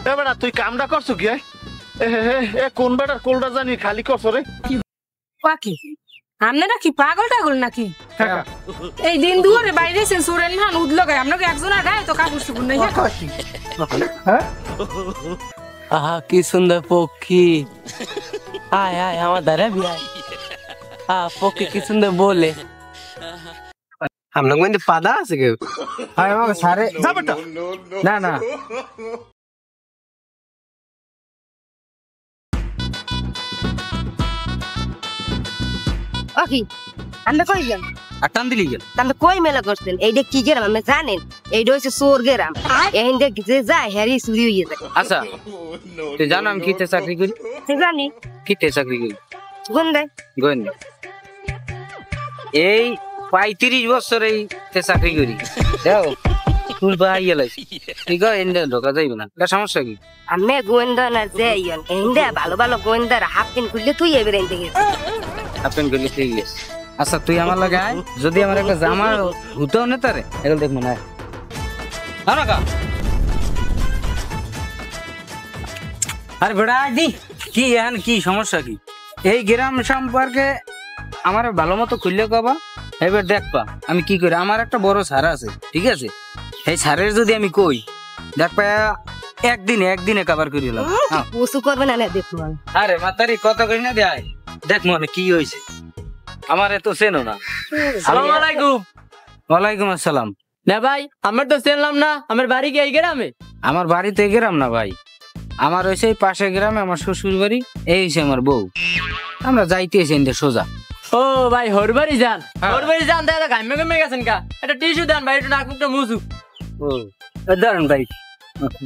এ বেটা তুই কামটা করছো কি? এ কোন বেটার কোলটা জানি খালি করছো রে? পাকি আপনারা কি পাগল টাগল নাকি? এই দিন দুপুরে বাইরে এসে সুরেন না উদ লাগায় আপনাকে একজনের গায়ে তো কাপড় চুপুর নেই। হ্যাঁ আহা কি সুন্দর পক্ষী, আয় আয় আমার দ্বারা বিয়ায়। পক্ষী কি সুন্দর বলে। আমরা কিন্তু পাদা আছে কেউ আমাকে সারে না না ওকে আমরা কই গেল আটান দিলি গেল তাহলে কই মেলা করছেন? এইটা কি গেরাম আপনি জানেন? এইটা হচ্ছে সোর গেরাম। এই যে যায় হ্যারি চুরি হয়ে যায়। আচ্ছা তুই জানো আমি কিতে চাকরি করি? জানি কিতে চাকরি করি? গন্ডায় গোয়েন্দা। এই 35 বছর এই চাকরি করি। দেও তুই ভাই গেলাইছি ঠিক আছে, এন্ডে ঢোকা যাইবে না, এটা সমস্যা কি? আমি গোয়েন্দা না যাই এন্ডে ভালো ভালো গোয়েন্দার হাফ পিন খুললে তুই এবারে এনতে গেছিস। আপনি গেলে ঠিক আছে। আচ্ছা তুই আমার লাগে আয়, যদি আমার একটা জামা হুতেও না তারে এগুলো দেখবো না। আরে বেড়া দি কি এখন কি সমস্যা কি? এই গ্রাম সম্পর্কে আমার ভালো মতো খুললে কবা, এবার দেখবা আমি কি করি। আমার একটা বড় সার আছে ঠিক আছে, এই সারের যদি আমি কই দেখবা একদিনে কভার করে দিলাম। উসু করবে না দেখবো। আরে মাতারি কত করি না দেয় দেখ মনে কি হয়েছে। আমার এত চেনো না। আসসালামু আলাইকুম। ওয়ালাইকুম আসসালাম। না ভাই আমার তো চিনলাম না, আমার বাড়ি কি এই গ্রামে? আমার বাড়ি তো এই গ্রাম না ভাই, আমার হয়েছে পাশে গ্রামে আমার শ্বশুর বাড়ি, এই হয়েছে আমার বউ। আমরা যাইতেছি সোজা। ও ভাই হর বাড়ি যান, হর বাড়ি যান দাদা ঘামে ঘামে গেছেন কা? একটা টিস্যু দেন ভাই, একটু নাক মুখটা মুছু। ও দাঁড়ান ভাই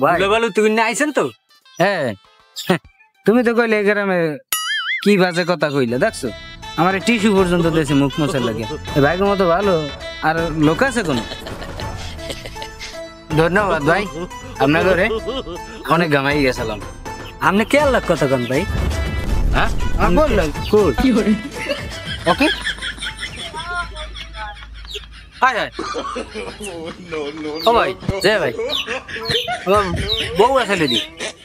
ভাই বলো তুই না আইছেন তো? হ্যাঁ তুমি তো কইলে এই গ্রামে কি বাজে কথা কইলে দেখছো, আমার টিস্যু পর্যন্ত দিয়েছে মুখ মোছার লাগে। ভাইগো মতো ভালো আর লোক আছে কোন? ধন্যবাদ ভাই, আপনার ঘরে অনেক গামাই গেছিলাম। আপনি কে আল্লাহ কথা কন ভাই? হ্যাঁ বললাম কি করে? ওকে হাই হাই ও ভাই জে ভাই বউ আছে দিদি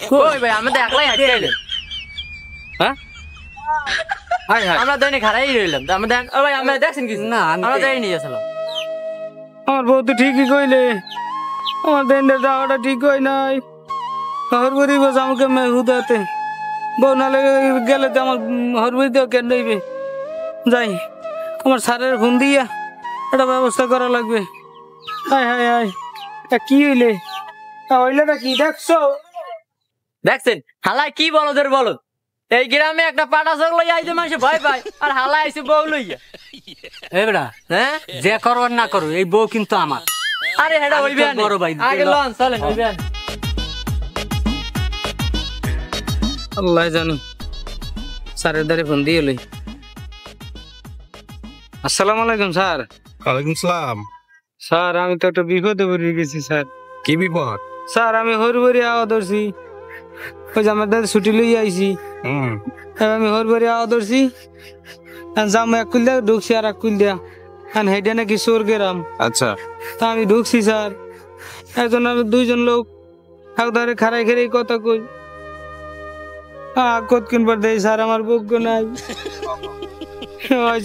কই ভাই আমরা তো একলাই হাঁটতে এলাম। হ্যাঁ হাই হাই আমরা দৈনিক হারাই রইলাম। আমরা দেখ ও ভাই আমরা দেখছেন কি না? আমরা যাই নিয়ে আসলাম। আমার বউ তো ঠিকই কইলে, আমার দেন্ডের যাওয়াটা ঠিক হয় নাই। হরবরি বস আমাকে মেহুদাতে বউ না লেগে গেলে তো আমার হরবরি দেওয়া কেন নেইবে। যাই আমার সারের ফোন দিয়া একটা ব্যবস্থা করা লাগবে। হাই হাই হাই কি হইলে হইলেটা কি দেখছো? দেখছেন হালাই কি বলদের বলো, এই গ্রামে একটা পাটা চোখ লইয়া আইছে মানুষ ভয় পায়, আর হালাই আইছে বউ লইয়া। এবড়া হ্যাঁ যে করো না করো এই বউ কিন্তু আমার। আরে হেডা হইবে না বড় ভাই, আগে লন চলেন হইবে না। আল্লাহ জানো স্যারের দ্বারে ফোন দিয়ে লই। আসসালামু আলাইকুম স্যার। ওয়ালাইকুম সালাম। স্যার আমি তো একটা বিপদে পড়ে গেছি স্যার। কি বিপদ? স্যার আমি হরবরি আওয়া ধরছি, ওই যে আমার দাদা ছুটি লই আইছি, আমি হরবরি আওয়া ধরছি, জাম এক কুল দিয়া ঢুকছি আর এক কুল দিয়া হেডে নাকি চোর গেরাম। আচ্ছা তা আমি ঢুকছি স্যার, একজন আর দুইজন লোক একধারে খারাই খেরাই কথা কই কতক্ষণ পর দেয় স্যার আমার বজ্ঞ নাই।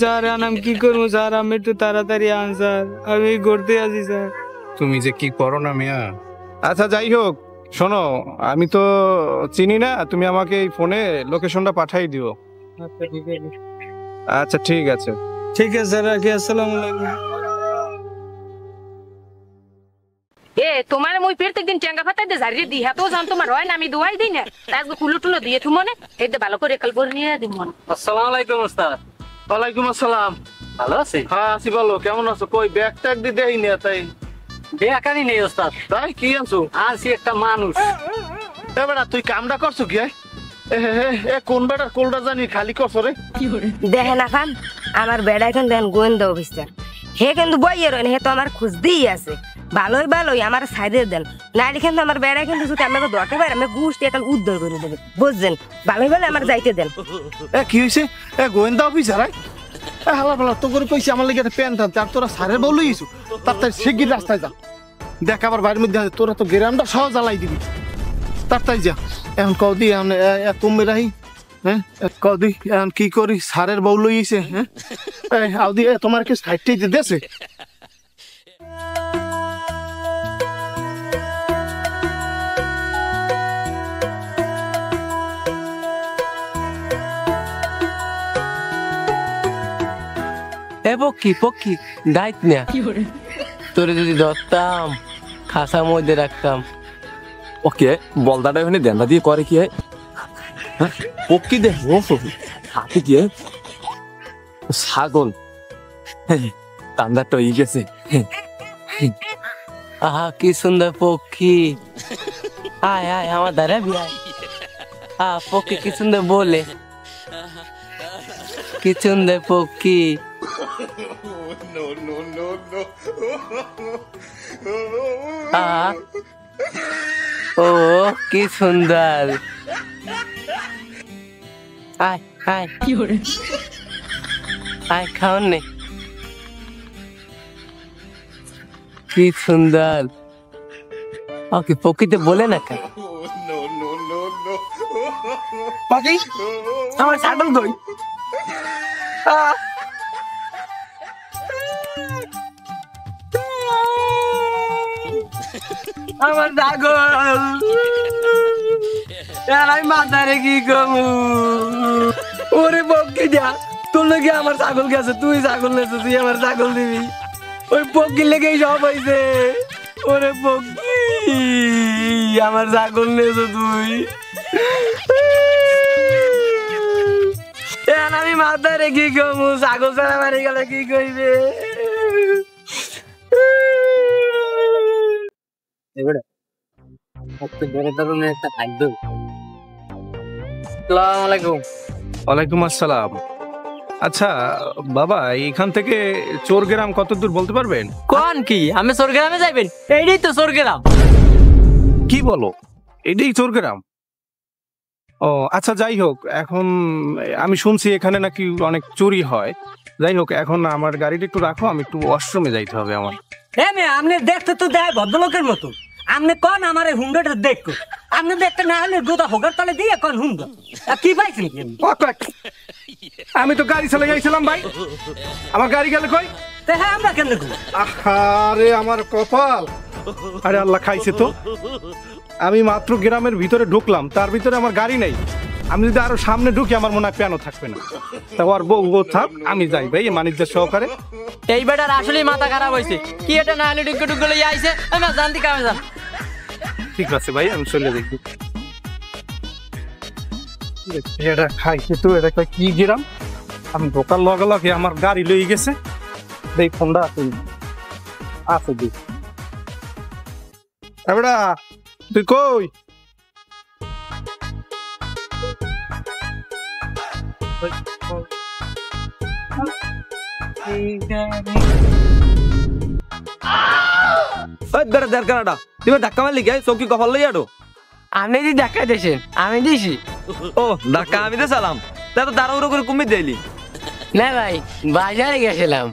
স্যার আমি কি করবো স্যার, আমি একটু তাড়াতাড়ি আন স্যার, আমি ঘুরতে আছি স্যার। তুমি যে কি করো না মিয়া। আচ্ছা যাই হোক শোনো, আমি তো চিনি না, তুমি আমাকে এই ফোনে লোকেশনটা পাঠাই দিও। আচ্ছা ঠিক আছে। ঠিক আছে স্যার রাখি, আসসালামু আলাইকুম। এ তোমার মুই প্রত্যেকদিন টেঙ্গা ফাটাইতে ঝাড়িয়ে দিই, হ্যাঁ তো জান তোমার হয় না আমি দোয়াই দিই না, তাই কুলো টুলো দিয়ে থু মনে এইটা ভালো করে একাল করে নিয়ে দিই মনে। আসসালামু আলাইকুম ওস্তাদ। ওয়ালাইকুম আসসালাম। ভালো আছে? হ্যাঁ আছি ভালো, কেমন আছো? কই ব্যাগ ট্যাগ দিয়ে দেই না তাই? বেকারি নেই ওস্তাদ। তাই কি আনছো? আছি একটা মানুষ। এ বেটা তুই কামটা করছো কি? এ কোন বেটার কোলটা জানি খালি করছো রে? দেখেন এখন আমার বেড়া এখন দেখেন গোয়েন্দা অফিসার, হে কিন্তু বইয়ে রয়েন, হে তো আমার খুঁজতেই আছে। ভালোই ভালোই আমার সাইডে দেন, নাইলে কিন্তু আমার বেড়া কিন্তু যদি আমাকে দরকার পারে আমি গুষ্টি এখন উদ্ধার করে দেবে, বুঝছেন? ভালোই ভালো আমার যাইতে দেন। এ কি হয়েছে? এ গোয়েন্দা অফিসার হালা ভালো তো করে কইছি আমার লেগে একটা প্যান্ট আনতে, আর তোরা সারের বউ লইছু, তার শিগগির রাস্তায় যা, দেখ আবার বাড়ির মধ্যে তোরা তো গ্রামটা সহ জ্বালাই দিবি। তাড়াতাড়ি যা এখন কদি এখন তুমি রাহি হ্যাঁ কদি এখন কি করি সারের বউ লইছে হ্যাঁ আউদি তোমার কি সাইডটাই দিতেছে এ পক্ষী পক্ষী দায়িত্ব না তোরে যদি ধরতাম খাসার মধ্যে রাখতাম। ওকে বলদাটা ওখানে দেন্দা দিয়ে করে কি হয় পক্ষী দেখ হাতে কি ছাগল তান্দারটা হয়ে গেছে। আহা কি সুন্দর পক্ষী, আয় আয় আমার দ্বারা বিয়ায়। পক্ষী কি সুন্দর বলে, কি সুন্দর পক্ষী। ও কি সুন্দর, আয় আয় আয় খাওন নে, কি সুন্দর। ওকে পক্ষীতে বলে না কেন পাখি আমার ছাগল কই? আমার ছাগল আমি মাথারে কি কমু? ওরে পক্ষী যা, তোর লোকে আমার ছাগল গেছে, তুই ছাগল নেছো, তুই আমার ছাগল দিবি। ওই পক্ষীর লেগে সব হয়েছে। ওরে পক্ষী আমার ছাগল নেছো তুই, আমি মাথারে কি কমু? ছাগল ছাড়া মারি গেলে কি কইবে? ওয়ালাইকুম আসসালাম। আচ্ছা বাবা, এখান থেকে চোর গ্রাম কত দূর বলতে পারবেন? কোন কি আমি চোর গ্রামে যাইবেন? এইটাই তো চোর গ্রাম। কি বলো, এটাই চোর গ্রাম? ও আচ্ছা, যাই হোক, এখন আমি শুনছি এখানে নাকি অনেক চুরি হয়। যাই হোক, এখন আমার গাড়িটা একটু রাখো, আমি একটু ওয়াশরুমে যাইতে হবে আমার। আপনি দেখতে তো দেয় ভদ্রলোকের মতো, আপনি কন আমার এই হুন্ডাটা দেখো। আপনি দেখতে না হলে গোদা হোগার তলে দিয়ে কন হুন্ডা কি পাইছেন? আমি তো গাড়ি চলে গেছিলাম ভাই, আমার গাড়ি গেলে কই? হ্যাঁ আমরা কেন দেখো? আরে আমার কপাল, আরে আল্লাহ খাইছে তো। আমি মাত্র গ্রামের ভিতরে ঢুকলাম, তার ভিতরে আমার গাড়ি নেই। আমি যদি আরো সামনে ঢুকি আমার মনে হয় প্যানও থাকবে না। তা আর বউ থাক, আমি যাই ভাই মানিজ্যের সহকারে। এই বেটার আসলে মাথা খারাপ হয়েছে। কি এটা না হলে ডুকে ডুকে লইয়া আইছে, আমি জানতে কামে যান। ঠিক আছে ভাই, আমি চলে দেখি। এটা খাইছে তো, এটা কি গ্রাম? আমি ঢোকার লগে লগে আমার গাড়ি লই গেছে। দেখ ফোনটা আছে দি। এবড়া তুই কই? তুমি ধাক্কা মারলি গে? চৌকি কপাল লই আডো। আপনি যদি ধাক্কা দিয়েছেন, আমি দিয়েছি। ও ধাক্কা আমি তো চালাম, তা তো তাড়াহুড়ো করে কুমির দিলি। না ভাই, বাজারে গেছিলাম।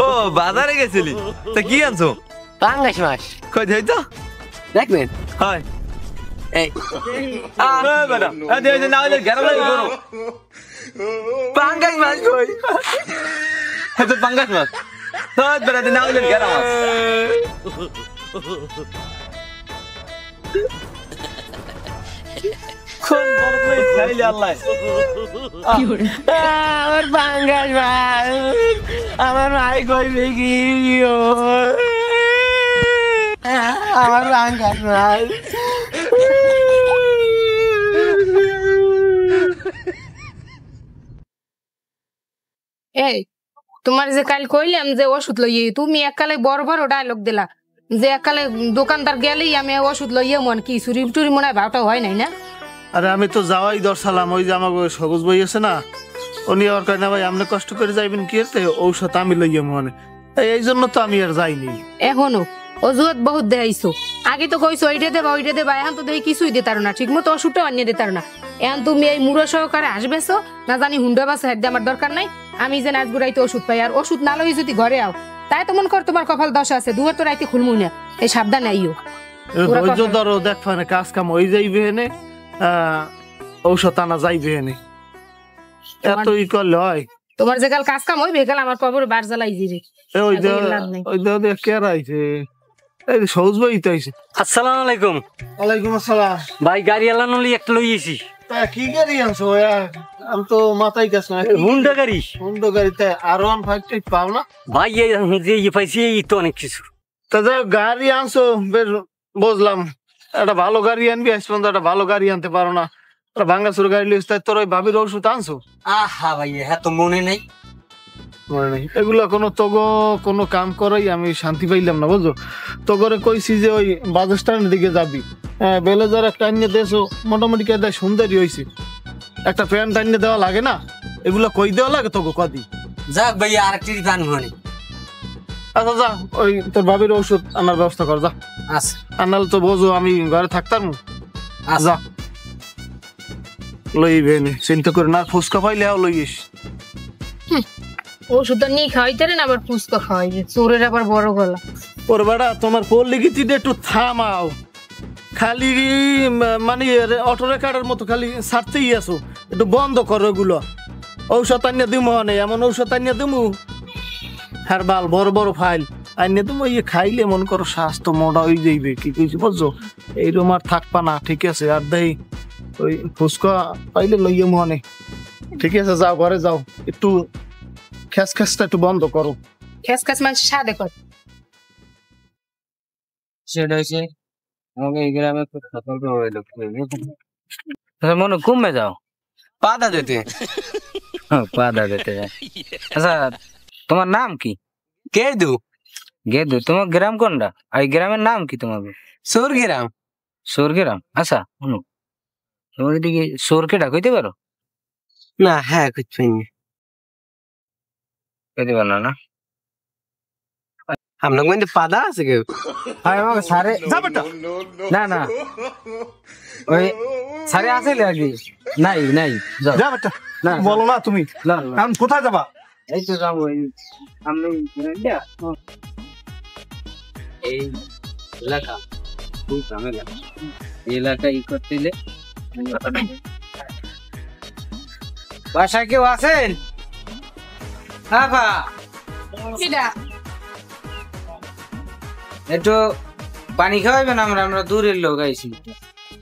ও বাজারে গেছিলি, তা কি আনছো? পাঙ্গাস মাছ। কই যাই তো দেখবেন? হয় এই না হলে গেরাম করো। পাঙ্গাস মাছ কই? তো পাঙ্গাস মাছ বেড়াতে না হলে গেরাম মাছ। আমার পাঙ্গাস মাছ, আমার ভাই কইবে কি? আমার পাঙ্গাস মাছ। এই তোমার যে কাল কইলাম যে ওষুধ লইয়ে, তুমি এককালে বড় বড় ডায়লগ দিলা যে এককালে দোকানদার গেলেই আমি ওষুধ লইয়ে মন কি চুরি টুরি মনে হয় ভাবটা হয় নাই না? আরে আমি তো যাওয়াই দর্শালাম, ওই যে আমার সবুজ বই আছে না, উনি আর কয় না ভাই আপনি কষ্ট করে যাইবেন কি এতে, ঔষধ আমি লইয়া মনে, এই জন্য তো আমি আর যাইনি। এখনো অজুহাত বহুত দেখাইছো, আগে তো কইছো ওইটা দেবা, এখন তো দেখি কিছুই দিতার না, ঠিক মতো ওষুধটা আনিয়ে দিতার না। এখন তুমি এই মুড়ো সহকারে আসবেছো না জানি হুন্ডা বাসা হেড আমার দরকার নাই, আমি যে নাচ গুড়াইতে ওষুধ পাই, আর ওষুধ না লই যদি ঘরে আও তাই তো মন কর তোমার কপাল দশা আছে, দুয়ার তো রাইতে খুলমুই না, এই সাবধান আইও। পুরা ধৈর্য কথা- ধরো, দেখ ফানে কাজ কাম হয়ে যাইবে হেনে, ঔষধ আনা যাইবে হেনে, এত ই করলে হয়? তোমার যে কাল কাজ কাম হইবে কাল আমার কবর বার জ্বালাই দিরে। এ ওই এত দে লাভ নেই। ওই দে কে রাইছে, এই সহজ বই তো আইছে। আসসালামু আলাইকুম ওয়ালাইকুম আসসালাম। ভাই, গাড়ি আলানো একটা লইয়েছি। তা কি গাড়ি আনছো? আমি তো মাথায় গেছ না। হুন্ডা গাড়ি। হুন্ডা গাড়িতে আর 1.5 পাও না? ভাই পাইছি এই তো অনেক কিছু। তা গাড়ি আনছো বেশ বুঝলাম, একটা ভালো গাড়ি আনবি, আজ পর্যন্ত একটা ভালো গাড়ি আনতে পারো না, একটা ভাঙ্গাচুর গাড়ি লিস, তাই তোর ওই ভাবির ওষুধ আনছো? আহা ভাই, হ্যাঁ তো মনে নেই। মনে নেই। এগুলা কোনো কাম করাই আমি শান্তি পাইলাম না, বুঝছো? তো করে কইছি যে ওই বাস স্ট্যান্ডের দিকে যাবি, হ্যাঁ বেলেজার একটা আনিয়ে দেছো, মোটামুটি কে দেয় সুন্দরই হয়েছে, একটা প্যান্ট আনিয়ে দেওয়া লাগে না? এগুলা কই দেওয়া লাগে তোকে কদি? যাক ভাই, আর একটি গান মানে। আচ্ছা যা, ওই তোর ভাবির ওষুধ আনার ব্যবস্থা কর, যা। আচ্ছা আনাল তো বোঝো আমি ঘরে থাকতাম। আচ্ছা। যা লইবে নে, চিন্তা করে না, ফুচকা পাইলে লইস। ওষুধ নিয়ে খাওয়াইতে না, আবার ফুচকা খাওয়াইবে, চোরের আবার বড় গলা। ওর বেড়া তোমার পল্লিগিতিটা একটু থামাও, খালি মানে অটো রেকার্ডের মতো খালি ছাড়তেই আছো, একটু বন্ধ করো এগুলো। ঔষধ আনিয়ে দিমু, মানে এমন ঔষধ আনিয়ে দিমু, হারবাল বড় বড় ফাইল আনিয়ে দিমু, ইয়ে খাইলে মন করো স্বাস্থ্য মোটা হয়ে যাইবে। কি কইছি বুঝছো? এইরকম আর থাকবা না, ঠিক আছে? আর দেই ওই ফুচকা পাইলে লইয়ে মনে, ঠিক আছে? যাও ঘরে যাও, একটু খ্যাসটা একটু বন্ধ করো। খেস খেস মানুষ সাদে কর। সেটা হচ্ছে আমাকে এই গ্রামে খুব সতর্ক হয়ে মনে কমে যাও, পাদা যেতে। পাদা যেতে। আচ্ছা, তোমার নাম কি? গেদু। গেদু, তোমার গ্রাম কোনটা? আর এই গ্রামের নাম কি তোমার? সোরগ্রাম। সোরগ্রাম। আচ্ছা শুনো, তোমার এদিকে সোরকে ডাকইতে পারো? না, হ্যাঁ কইতে পারো না? আপনার মধ্যে পাদা আছে কেউ? আমাকে সারে না না, ওই সারে আছে নাকি? নাই নাই, যাও। যা বেটা, না বলো না তুমি না, এখন কোথায় যাবা? এই তো যাবো। এই এলাকা খুব ঝামেলা, এই এলাকা ই করতে গেলে। বাসায় কেউ আছেন? একটু পানি খাওয়াবেন, আমরা দূরের লোক আইছি।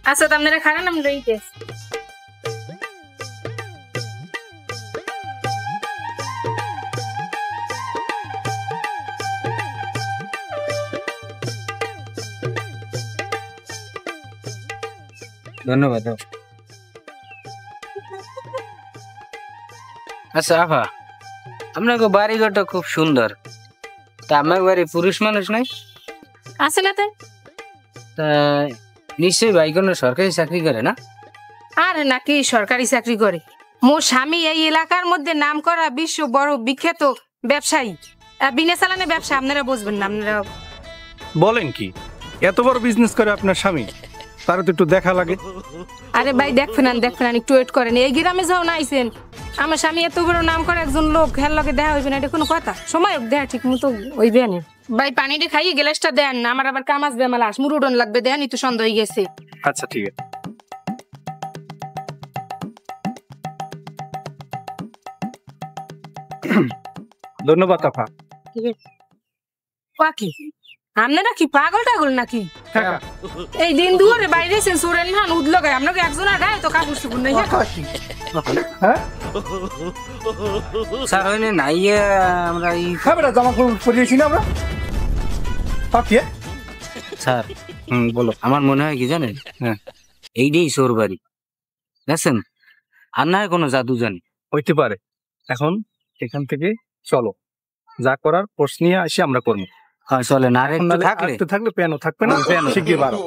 আচ্ছা তো আপনারা খাবেন, আমি লইতে। ধন্যবাদ। আচ্ছা আফা, আপনাকে বাড়িঘরটা খুব সুন্দর, তা আমার বাড়ি পুরুষ মানুষ নাই? আছে না তাই? তা নিশ্চয়ই ভাই কোনো সরকারি চাকরি করে না? আর নাকি সরকারি চাকরি করে। মোর স্বামী এই এলাকার মধ্যে নাম করা বিশ্ব বড় বিখ্যাত ব্যবসায়ী, বিনা চালানে ব্যবসা। আপনারা বুঝবেন না, আপনারা। বলেন কি, এত বড় বিজনেস করে আপনার স্বামী? তার তো একটু দেখা লাগে। আরে ভাই দেখবেন একটু ওয়েট করেন। এই গ্রামে যাও না আইছেন, আমার স্বামী এত বড় নাম করে একজন লোক, হের লগে দেখা হইবে না, এটা কোনো কথা? সময় দেখা ঠিক মতো হইবে না। ভাই পানিটা খাইয়ে গ্লাসটা দেন, আমার আবার কাম আসবে, আমার লাশ মুরুডন লাগবে, দেন তো সন্দেহ হয়ে গেছে। আচ্ছা ঠিক আছে। ধন্যবাদ আপা। পাখি আপনারা কি পাগল টাগল নাকি? এই দিন দুয়ারে বাইরে সুরেন না উদল গায়ে, আপনাকে একজন আর গায়ে তো কাপড় চুপুর নেই। হ্যাঁ স্যার হইলে নাই, আমরা এই হ্যাঁ বেটা, জামা পরিয়েছি না আমরা। কে স্যার বলো। আমার মনে হয় কি জানেন, হ্যাঁ এইটাই চোর বাড়ি, দেখছেন? আর না কোনো জাদু জানি হইতে পারে। এখন এখান থেকে চলো, যা করার পোস্ট নিয়ে আসি আমরা করবো। হয় চলেন। আর একটু থাকলে পেনও থাকবে না, শিখিয়ে বাড়ো।